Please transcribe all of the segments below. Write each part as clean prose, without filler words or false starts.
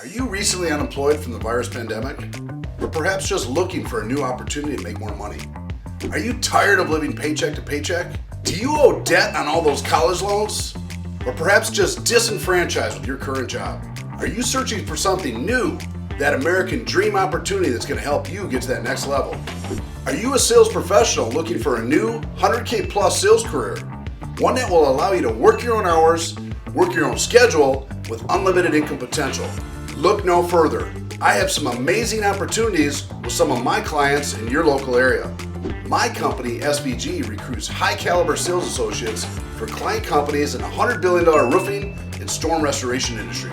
Are you recently unemployed from the virus pandemic? Or perhaps just looking for a new opportunity to make more money? Are you tired of living paycheck to paycheck? Do you owe debt on all those college loans? Or perhaps just disenfranchised with your current job? Are you searching for something new, that American dream opportunity that's going to help you get to that next level? Are you a sales professional looking for a new 100K plus sales career? One that will allow you to work your own hours, work your own schedule with unlimited income potential. Look no further. I have some amazing opportunities with some of my clients in your local area. My company, SVG, recruits high caliber sales associates for client companies in the $100 billion roofing and storm restoration industry.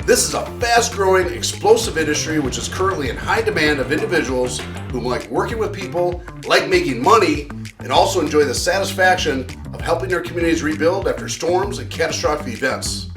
This is a fast growing, explosive industry which is currently in high demand of individuals who like working with people, like making money, and also enjoy the satisfaction of helping their communities rebuild after storms and catastrophic events.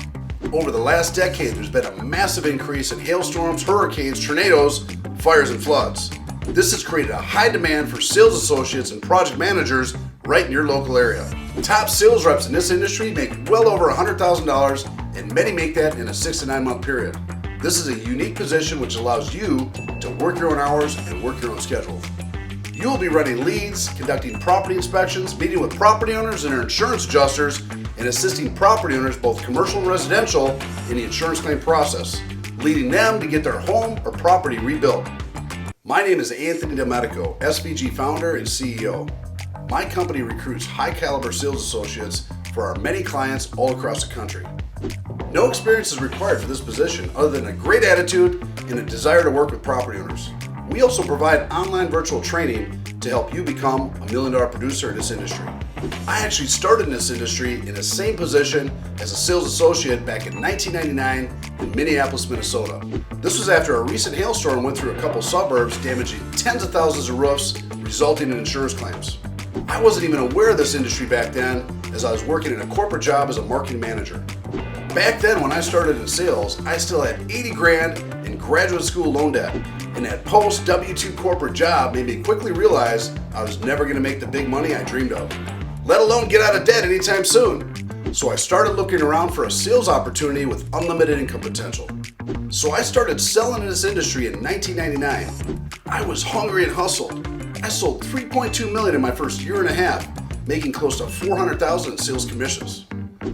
Over the last decade, there's been a massive increase in hailstorms, hurricanes, tornadoes, fires, and floods. This has created a high demand for sales associates and project managers right in your local area. Top sales reps in this industry make well over $100,000, and many make that in a 6 to 9 month period. This is a unique position which allows you to work your own hours and work your own schedule. You will be running leads, conducting property inspections, meeting with property owners and their insurance adjusters, and assisting property owners, both commercial and residential, in the insurance claim process, leading them to get their home or property rebuilt. My name is Anthony Domenico, SVG founder and CEO. My company recruits high caliber sales associates for our many clients all across the country. No experience is required for this position other than a great attitude and a desire to work with property owners. We also provide online virtual training to help you become a $1 million producer in this industry. I actually started in this industry in the same position as a sales associate back in 1999 in Minneapolis, Minnesota. This was after a recent hailstorm went through a couple suburbs, damaging tens of thousands of roofs, resulting in insurance claims. I wasn't even aware of this industry back then, as I was working in a corporate job as a marketing manager. Back then, when I started in sales, I still had 80 grand in graduate school loan debt, and that post W-2 corporate job made me quickly realize I was never going to make the big money I dreamed of, let alone get out of debt anytime soon. So I started looking around for a sales opportunity with unlimited income potential. So I started selling in this industry in 1999. I was hungry and hustled. I sold $3.2 million in my first year and a half, making close to $400,000 in sales commissions.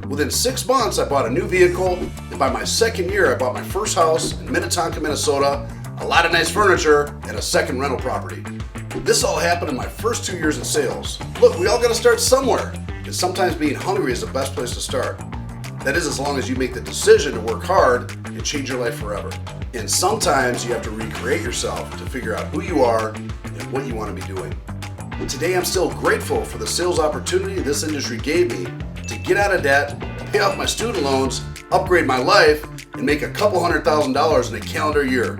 Within 6 months, I bought a new vehicle, and by my second year, I bought my first house in Minnetonka, Minnesota, a lot of nice furniture, and a second rental property. This all happened in my first 2 years in sales. Look, we all got to start somewhere, and sometimes being hungry is the best place to start. That is, as long as you make the decision to work hard and change your life forever. And sometimes you have to recreate yourself to figure out who you are and what you want to be doing. Today, I'm still grateful for the sales opportunity this industry gave me to get out of debt, pay off my student loans, upgrade my life, and make a couple $100,000 in a calendar year.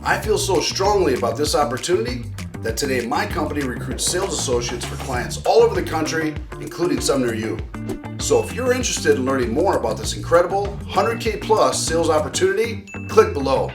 I feel so strongly about this opportunity that today my company recruits sales associates for clients all over the country, including some near you. So if you're interested in learning more about this incredible 100K plus sales opportunity, click below.